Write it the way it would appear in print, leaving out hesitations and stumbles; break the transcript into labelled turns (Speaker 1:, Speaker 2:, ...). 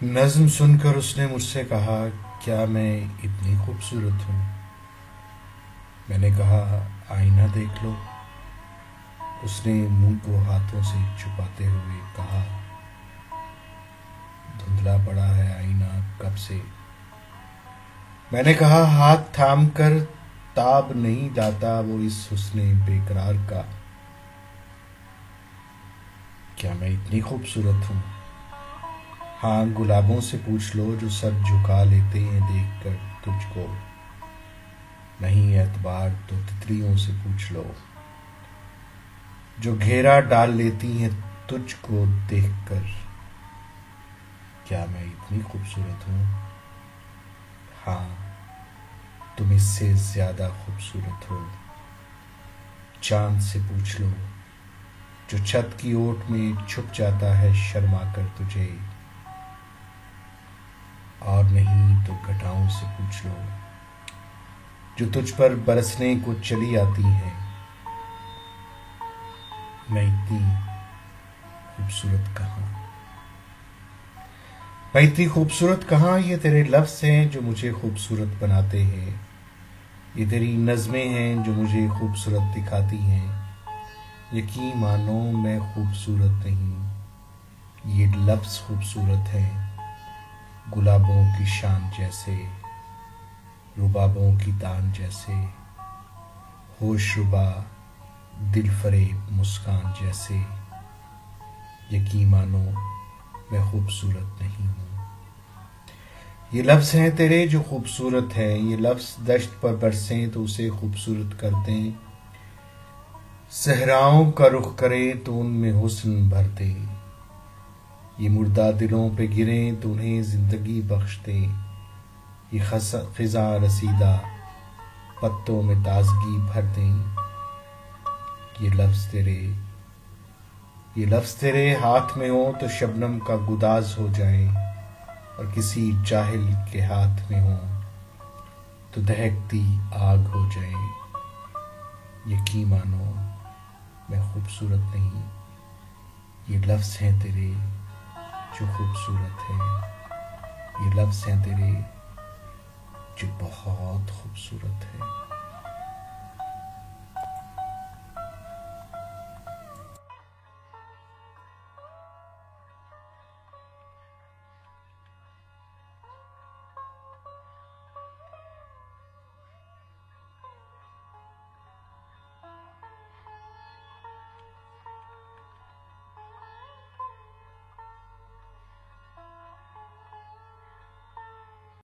Speaker 1: नज्म सुनकर उसने मुझसे कहा, क्या मैं इतनी खूबसूरत हूँ? मैंने कहा, आईना देख लो। उसने मुंह को हाथों से छुपाते हुए कहा, धुंधला पड़ा है आईना कब से। मैंने कहा, हाथ थाम कर ताब नहीं दाता वो इस हुस्ने बेकरार का। क्या मैं इतनी खूबसूरत हूँ? हाँ, गुलाबों से पूछ लो जो सर झुका लेते हैं देखकर तुझको। नहीं एतबार तो तितलियों से पूछ लो जो घेरा डाल लेती हैं तुझको देखकर। क्या मैं इतनी खूबसूरत हूँ? हाँ, तुम इससे ज्यादा खूबसूरत हो। चांद से पूछ लो जो छत की ओट में छुप जाता है शर्मा कर तुझे। और नहीं तो घटाओं से पूछ लो जो तुझ पर बरसने को चली आती है। मैं इतनी खूबसूरत कहाँ? मैं इतनी खूबसूरत कहाँ? ये तेरे लफ्ज़ हैं जो मुझे खूबसूरत बनाते हैं। ये तेरी नज़में हैं जो मुझे खूबसूरत दिखाती हैं। यकीन मानो मैं खूबसूरत नहीं, ये लफ्ज़ खूबसूरत हैं। गुलाबों की शान जैसे, रुबाबों की तान जैसे, होशरुबा दिल फरेब मुस्कान जैसे। यकीन मानो मैं खूबसूरत नहीं हूँ। ये लफ्ज़ हैं तेरे जो खूबसूरत हैं। ये लफ्ज़ दश्त पर बरसें तो उसे खूबसूरत कर दें। सहराओं का रुख करें तो उनमें हुस्न भर दें। ये मुर्दा दिलों पे गिरें तो उन्हें जिंदगी बख्श दें। ये खिज़ां रसीदा पत्तों में ताजगी भर दें। ये लफ्ज़ तेरे हाथ में हो तो शबनम का गुदाज हो जाए, और किसी जाहिल के हाथ में हो तो दहकती आग हो जाए। यकीन मानो मैं खूबसूरत नहीं, ये लफ्ज़ हैं तेरे जो खूबसूरत हैं। ये लफ्ज़ हैं तेरे जो बहुत खूबसूरत है।